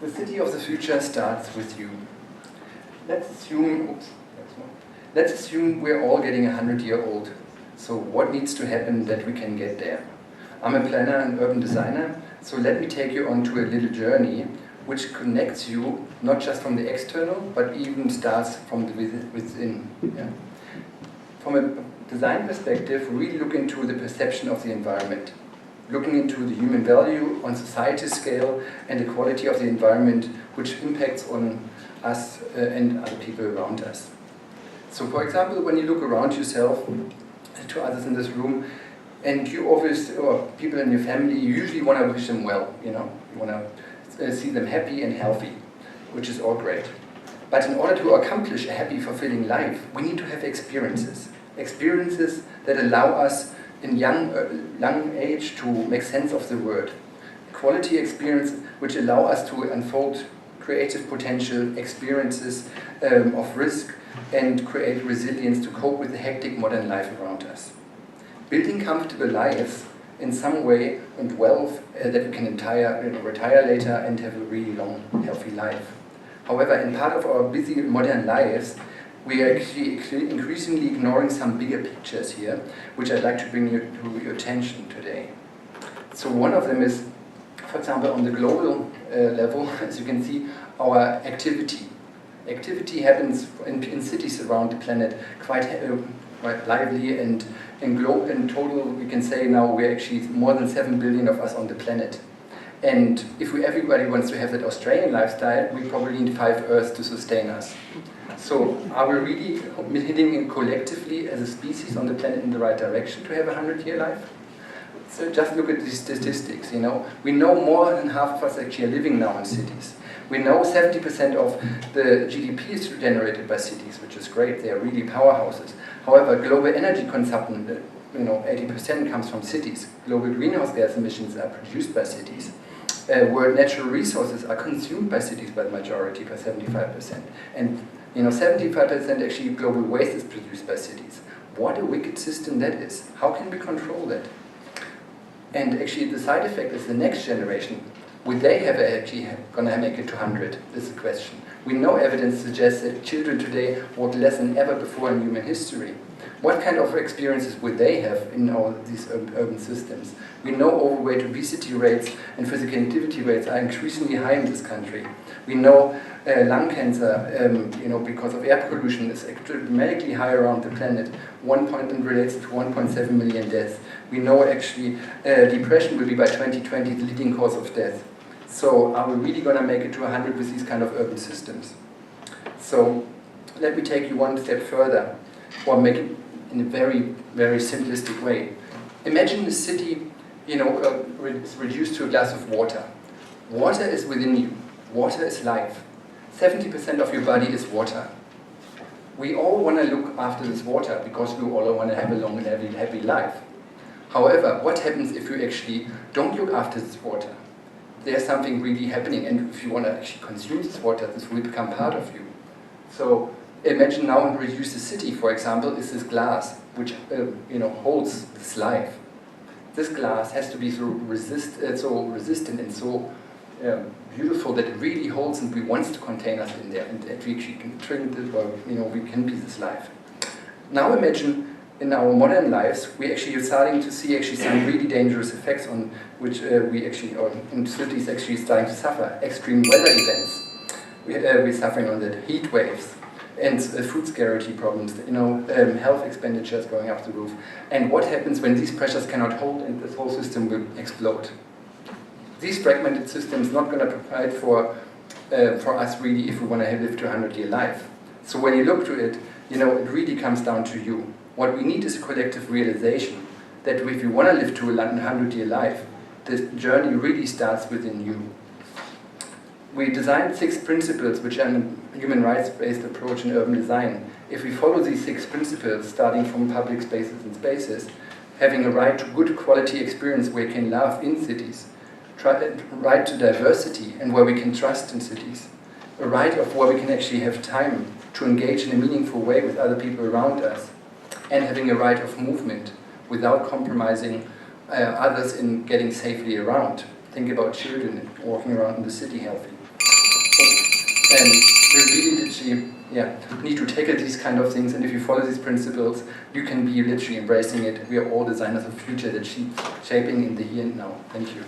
The city of the future starts with you. Let's assume we're all getting 100-year-old. So what needs to happen that we can get there? I'm a planner and urban designer, so let me take you on to a little journey which connects you not just from the external, but even starts from the within. Yeah? From a design perspective, we really look into the perception of the environment, looking into the human value on society scale and the quality of the environment which impacts on us and other people around us. So for example, when you look around yourself, to others in this room, and you always, or people in your family, you usually want to wish them well, you know, you want to see them happy and healthy, which is all great. But in order to accomplish a happy, fulfilling life, we need to have experiences that allow us in young age to make sense of the world. Quality experience which allow us to unfold creative potential, experiences of risk, and create resilience to cope with the hectic modern life around us. Building comfortable lives in some way and wealth that we can retire later and have a really long, healthy life. However, in part of our busy modern lives, we are actually increasingly ignoring some bigger pictures here, which I'd like to bring to your attention today. So one of them is, for example, on the global level, as you can see, our activity. Activity happens in cities around the planet quite lively, and in total we can say now we're actually more than 7 billion of us on the planet. And if everybody wants to have that Australian lifestyle, we probably need 5 Earths to sustain us. So are we really heading collectively as a species on the planet in the right direction to have a 100-year life? So just look at these statistics, you know. We know more than half of us actually are living now in cities. We know 70% of the GDP is generated by cities, which is great. They are really powerhouses. However, global energy consumption, 80% comes from cities. Global greenhouse gas emissions are produced by cities. World natural resources are consumed by cities by the majority, by 75%. And 75% actually global waste is produced by cities. What a wicked system that is. How can we control that? And actually the side effect is the next generation. Will they actually going to make it to 100? This is the question. We know evidence suggests that children today walk less than ever before in human history. What kind of experiences would they have in all these urban systems? We know overweight, obesity rates and physical activity rates are increasingly high in this country. We know lung cancer, because of air pollution, is dramatically high around the planet. And relates to 1.7 million deaths. We know actually depression will be by 2020 the leading cause of death. So are we really going to make it to 100 with these kind of urban systems? So let me take you one step further, or make it in a very, very simplistic way. Imagine the city, is reduced to a glass of water. Water is within you. Water is life. 70% of your body is water. We all want to look after this water because we all want to have a long and happy life. However, what happens if you actually don't look after this water? There's something really happening, and if you want to actually consume this water, this will become part of you. So imagine now and reduce the city, for example, is this glass which holds this life. This glass has to be so resistant and so beautiful that it really holds and wants to contain us in there, and that we actually can drink it, or we can be this life. Now imagine in our modern lives we actually are starting to see some really dangerous effects on which in cities actually starting to suffer. Extreme weather events. We're suffering on that. Heat waves and food scarcity problems. Health expenditures going up the roof. And what happens when these pressures cannot hold and this whole system will explode? These fragmented systems not going to provide for us really if we want to live to a 100-year life. So when you look to it, it really comes down to you. What we need is a collective realization that if you want to live to a 100-year life, the journey really starts within you. We designed 6 principles which are a human rights-based approach in urban design. If we follow these 6 principles, starting from public spaces and spaces, having a right to good quality experience where you can laugh in cities, right to diversity and where we can trust in cities, a right of where we can actually have time to engage in a meaningful way with other people around us, and having a right of movement without compromising others in getting safely around. Think about children walking around in the city healthy. And we really literally need to tackle these kind of things, and if you follow these principles, you can be literally embracing it. We are all designers of the future that shaping in the here and now. Thank you.